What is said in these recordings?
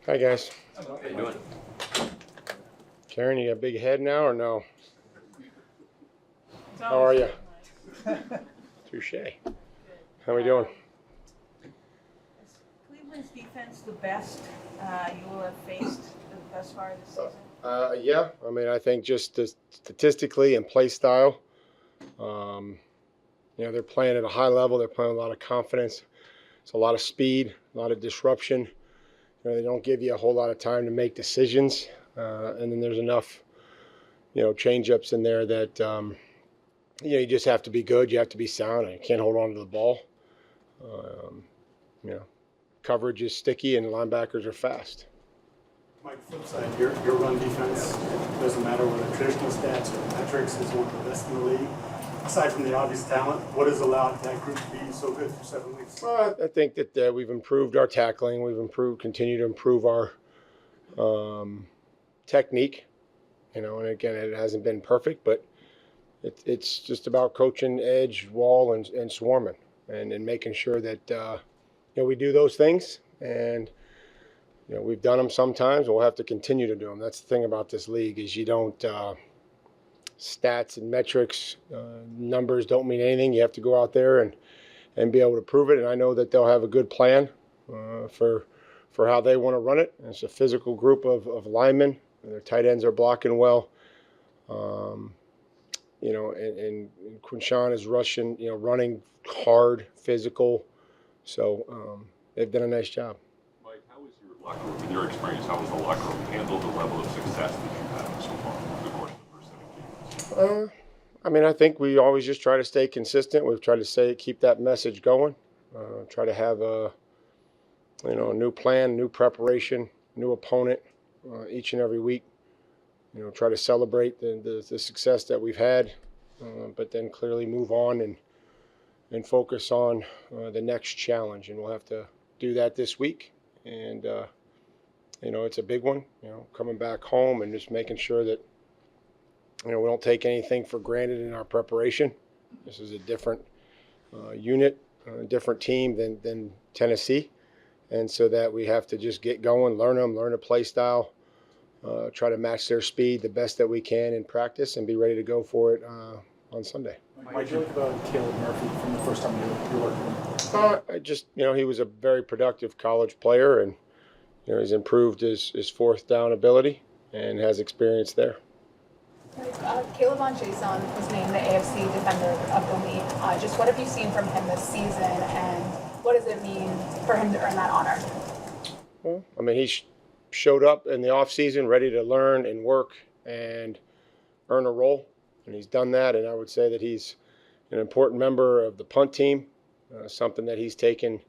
Hi, guys. How you doing? Karen, you got a big head now or no? How are you? Touche. How we doing? Is Cleveland's defense the best you will have faced thus far this season? Yeah. I mean, I think just statistically and play style, they're playing at a high level. They're playing with a lot of confidence. It's a lot of speed, a lot of disruption. They don't give you a whole lot of time to make decisions. And then there's enough, change-ups in there that, you just have to be good. You have to be sound. You can't hold on to the ball. Coverage is sticky and linebackers are fast. Mike, flip side, your run defense, it doesn't matter whether traditional stats or metrics, is one of the best in the league. Aside from the obvious talent, what has allowed that group to be so good for 7 weeks? I think that we've improved our tackling. We've continue to improve our technique. And again, it hasn't been perfect, but it's just about coaching edge, wall, and swarming, and making sure that we do those things. And we've done them sometimes. We'll have to continue to do them. That's the thing about this league is you don't stats and metrics, numbers don't mean anything. You have to go out there and be able to prove it. And I know that they'll have a good plan for how they want to run it. And it's a physical group of linemen. Their tight ends are blocking well. And Quinshawn is running hard, physical. So they've done a nice job. Mike, how was your locker room, in your experience, how was the locker room handle the level of success that you've had so far over the course of the first 7 games? I think we always just try to stay consistent. We've tried to keep that message going. Try to have a new plan, new preparation, new opponent each and every week. Try to celebrate the success that we've had, but then clearly move on and focus on the next challenge. And we'll have to do that this week. And, it's a big one, coming back home and just making sure that, we don't take anything for granted in our preparation. This is a different unit, a different team than Tennessee. And so that we have to just get going, learn a play style, try to match their speed the best that we can in practice and be ready to go for it on Sunday. Mike, you think about Caleb Murphy from the first time you worked with him? He was a very productive college player and, he's improved his fourth down ability and has experience there. Caleb Jason was named the AFC Defender of the Week. Just what have you seen from him this season, and what does it mean for him to earn that honor? Well, he showed up in the offseason ready to learn and work and earn a role, and he's done that. And I would say that he's an important member of the punt team, something that he's taken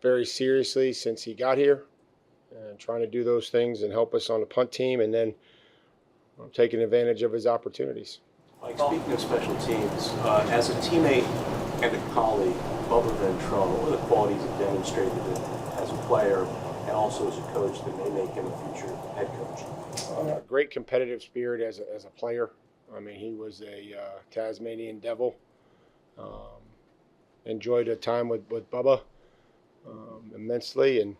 very seriously since he got here, and trying to do those things and help us on the punt team, and then taking advantage of his opportunities. Mike, speaking of special teams, as a teammate and a colleague, Bubba Ventrone, what are the qualities you've demonstrated as a player and also as a coach that may make him a future head coach? Great competitive spirit as a player. He was a Tasmanian devil. Enjoyed a time with Bubba immensely, and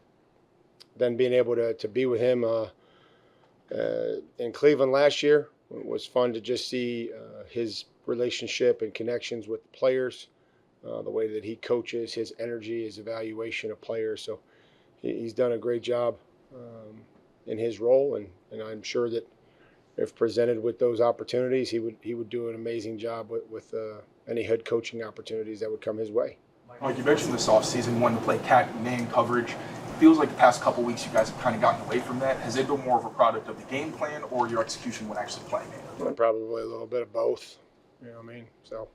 then being able to be with him in Cleveland last year was fun to just see his relationship and connections with the players, the way that he coaches, his energy, his evaluation of players. So he's done a great job in his role, and I'm sure that if presented with those opportunities, he would do an amazing job with any head coaching opportunities that would come his way. Mike, you mentioned this offseason wanting to play cat and man coverage. Feels like the past couple weeks you guys have kind of gotten away from that. Has it been more of a product of the game plan or your execution when actually playing man? Probably a little bit of both. So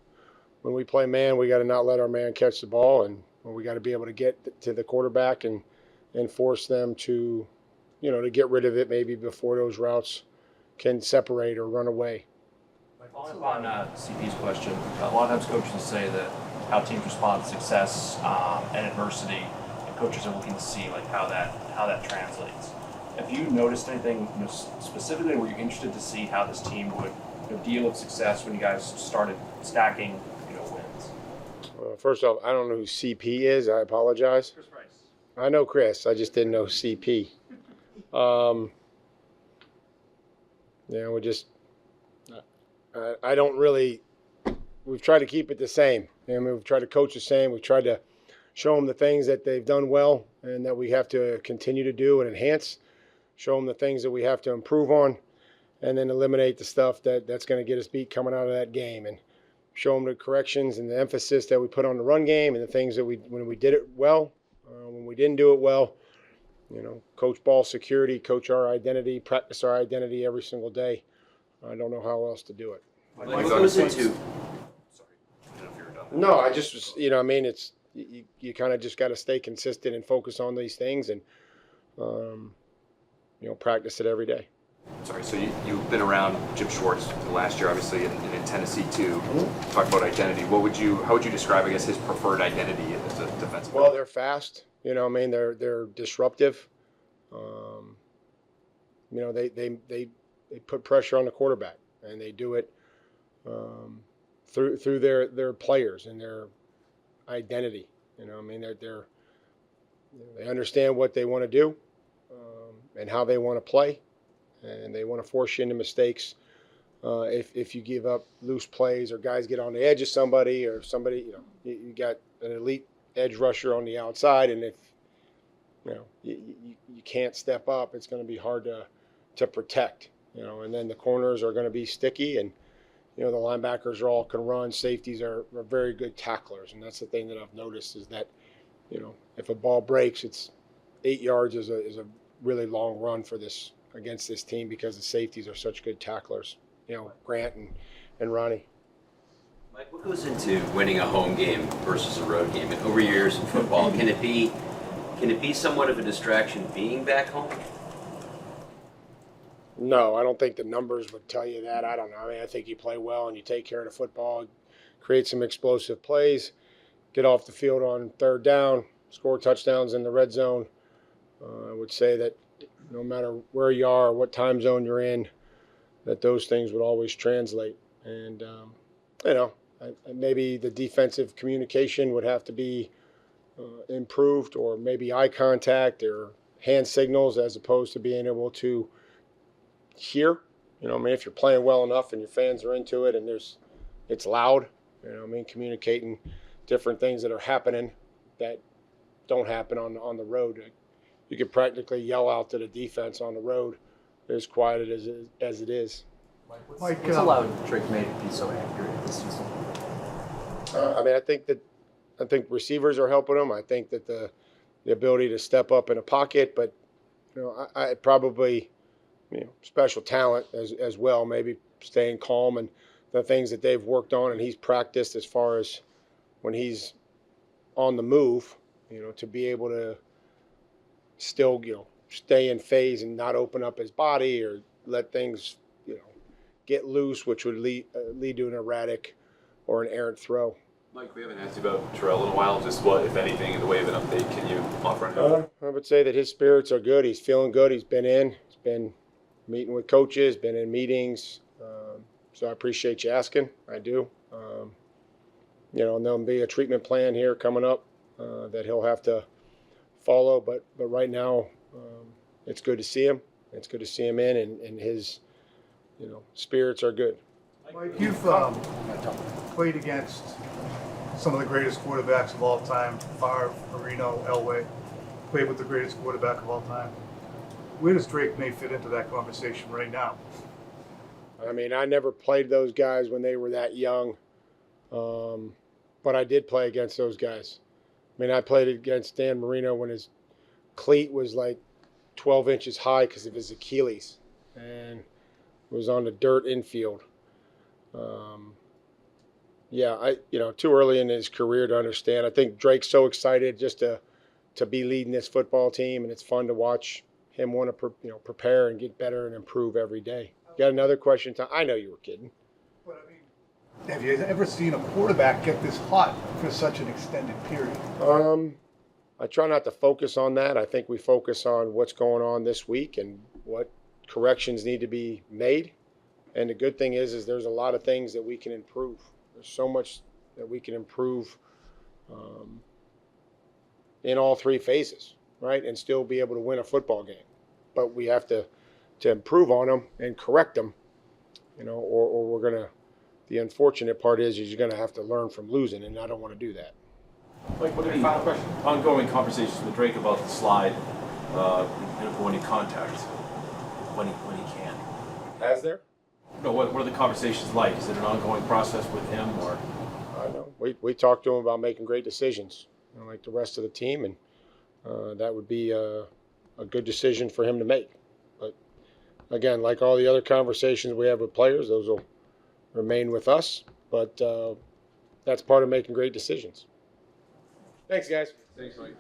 when we play man, we got to not let our man catch the ball, and we got to be able to get to the quarterback and force them to, to get rid of it maybe before those routes can separate or run away. Following up on CP's question, a lot of times coaches say that how teams respond to success and adversity. Coaches are looking to see how that translates. Have you noticed anything specifically? Were you interested to see how this team would deal with success when you guys started stacking wins? First off, I don't know who CP is. I apologize. Chris Price. I know Chris. I just didn't know CP. We just I don't really. We've tried to keep it the same. And we've tried to coach the same. We've tried to show them the things that they've done well and that we have to continue to do and enhance. Show them the things that we have to improve on, and then eliminate the stuff that's going to get us beat coming out of that game. And show them the corrections and the emphasis that we put on the run game and the things that when we did it well, when we didn't do it well. Coach ball security, coach our identity, practice our identity every single day. I don't know how else to do it. What goes into? Sorry, I don't know if you were done. No, I just was, it's you kind of just got to stay consistent and focus on these things and, practice it every day. Sorry, so you've been around Jim Schwartz the last year, obviously, and in Tennessee too. Talk about identity. How would you describe, I guess, his preferred identity as a defensive? Well, they're fast. They're disruptive. They put pressure on the quarterback, and they do it through their players and their identity. They understand what they want to do and how they want to play, and they want to force you into mistakes. If you give up loose plays or guys get on the edge of somebody or somebody, you got an elite edge rusher on the outside, and if you can't step up, it's going to be hard to protect. And then the corners are going to be sticky, and the linebackers can run. Safeties are very good tacklers, and that's the thing that I've noticed is that if a ball breaks, it's 8 yards is a really long run against this team because the safeties are such good tacklers. Grant and Ronnie. Mike, what goes into winning a home game versus a road game? And over years in football, can it be somewhat of a distraction being back home? No, I don't think the numbers would tell you that. I don't know. I think you play well and you take care of the football, create some explosive plays, get off the field on third down, score touchdowns in the red zone. I would say that no matter where you are, what time zone you're in, that those things would always translate. And, maybe the defensive communication would have to be improved, or maybe eye contact or hand signals as opposed to being able to hear. If you're playing well enough and your fans are into it and it's loud, communicating different things that are happening that don't happen on the road. You could practically yell out to the defense on the road as quiet as it is. Mike, what's allowed Drake May to be so accurate this season? I think receivers are helping him. I think that the ability to step up in a pocket, but I probably special talent as well. Maybe staying calm and the things that they've worked on and he's practiced as far as when he's on the move. To be able to still stay in phase and not open up his body or let things get loose, which would lead to an erratic or an errant throw. Mike, we haven't asked you about Terrell in a while. Just what, if anything, in the way of an update, can you offer on him? I would say that his spirits are good. He's feeling good. He's been meeting with coaches, been in meetings. So I appreciate you asking. I do. And there'll be a treatment plan here coming up that he'll have to follow. But right now, it's good to see him. It's good to see him and his, spirits are good. Mike, you've played against some of the greatest quarterbacks of all time, Favre, Marino, Elway, played with the greatest quarterback of all time. Where does Drake May fit into that conversation right now? I never played those guys when they were that young, but I did play against those guys. I played against Dan Marino when his cleat was like 12 inches high because of his Achilles, and was on the dirt infield. Too early in his career to understand. I think Drake's so excited just to be leading this football team, and it's fun to watch him want to prepare and get better and improve every day. Got another question, Tom? I know you were kidding. But have you ever seen a quarterback get this hot for such an extended period? I try not to focus on that. I think we focus on what's going on this week and what corrections need to be made. And the good thing is there's a lot of things that we can improve. There's so much that we can improve in all three phases. right, and still be able to win a football game. But we have to improve on them and correct them, or we're going to, the unfortunate part is you're going to have to learn from losing, and I don't want to do that. Like, what are the ongoing conversations with Drake about the slide and avoiding contact when he can? Has there? No, what are the conversations like? Is it an ongoing process with him, or? No, we talked to him about making great decisions, like the rest of the team, and that would be a good decision for him to make. But again, like all the other conversations we have with players, those will remain with us. But that's part of making great decisions. Thanks, guys. Thanks, Mike.